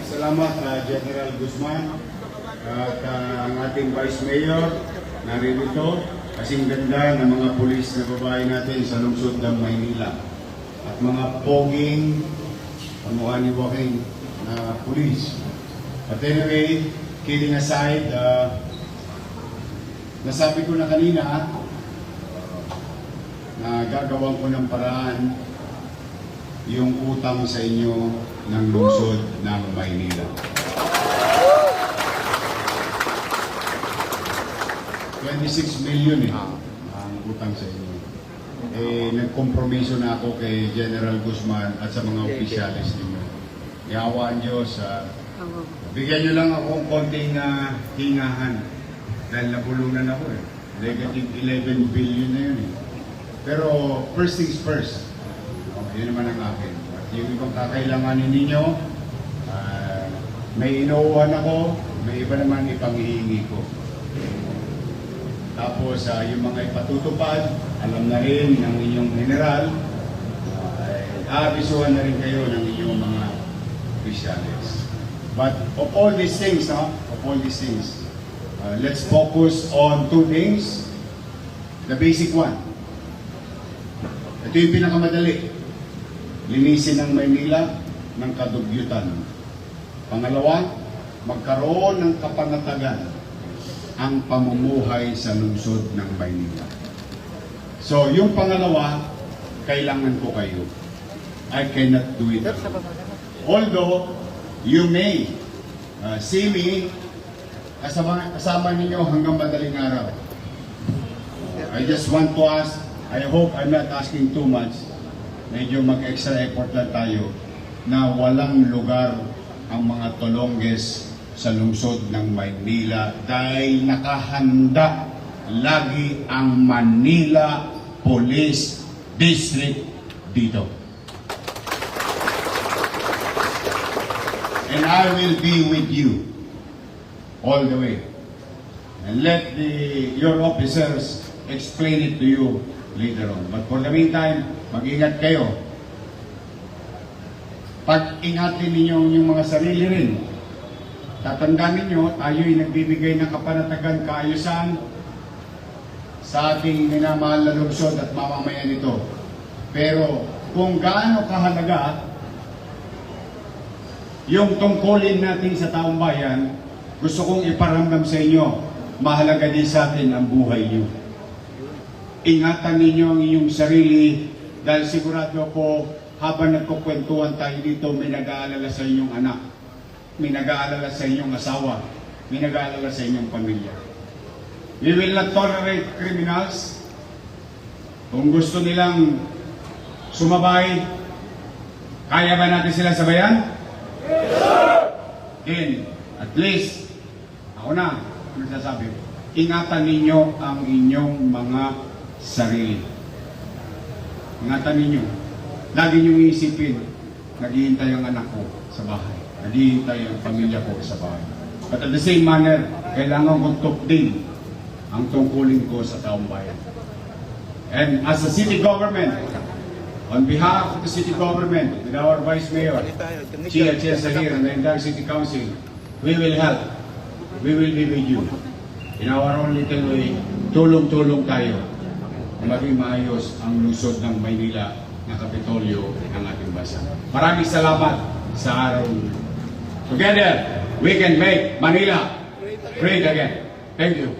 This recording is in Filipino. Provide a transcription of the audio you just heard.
Maraming salamat General Guzman at ang ating Vice Mayor narito. Kasing ganda ng mga pulis na babae natin sa lungsod ng Maynila. At mga poging pamukha ni Joaquin na pulis. But anyway, kidding aside, nasabi ko na kanina na gagawan ko ng paraan yung utang sa inyo ng lungsod ng Maynila. 26 million ang utang sa inyo. Nagkompromiso na ako kay General Guzman at sa mga opisyalis ninyo. Iawaan Diyos, bigyan nyo lang ako ng konting hingahan dahil nabulunan ako Negative 11 billion na yun Pero first things first, yun naman ang akin. At yung ibang kakailanganin ninyo, may inuuhan ako, may iba naman ipanghihingi ko. Tapos yung mga ipatutupad, alam na rin ng inyong general, aabisuhan na rin kayo ng inyong mga opisyalis. But of all these things, let's focus on two things. The basic one. Ito yung pinakamadali. Linisin ang Maynila ng kadugyutan. Pangalawa, magkaroon ng kapanatagan ang pamumuhay sa lungsod ng Maynila. So, yung pangalawa, kailangan ko kayo. I cannot do it. Although, you may see me kasama ninyo hanggang madaling araw. I just want to ask, I hope I'm not asking too much, medyo mag-extra effort lang tayo na walang lugar ang mga tolongges sa lungsod ng Maynila dahil nakahanda lagi ang Manila Police District dito. And I will be with you all the way. And let your officers explain it to you later on. But for the meantime, mag-ingat kayo. Pag-ingatin ninyo yung mga sarili rin. Tatandaan ninyo, tayo'y nagbibigay ng kapanatagan, kaayusan sa ating minamahal na lungsod at mamamayan nito. Pero kung gaano kahalaga yung tungkulin natin sa taong bayan, gusto kong iparamdam sa inyo, mahalaga din sa atin ang buhay niyo. Ingatan ninyo ang inyong sarili dahil sigurado ko habang nagkukwentuhan tayo dito, may nag-aalala sa inyong anak, may nag-aalala sa inyong asawa, may nag-aalala sa inyong pamilya. We will not tolerate criminals. Kung gusto nilang sumabay, kaya ba natin sila sabayan? Then, at least, ako na, nagsasabi, ingatan ninyo ang inyong mga sarili. Ingatan ninyo. Lagi niyong iisipin, naghihintay ang anak ko sa bahay. Naghihintay ang pamilya ko sa bahay. But at the same manner, kailangan kong tupdin ang tungkulin ko sa taong bayan. And as a city government, on behalf of the city government, with our Vice Mayor, Chia Sahir, and the entire City Council, we will help. We will be with you. In our own little way, tulong-tulong tayo na maging maayos ang lungsod ng Maynila na Kapitolyo ng ating bansa. Maraming salamat sa araw. Together, we can make Manila great again. Thank you.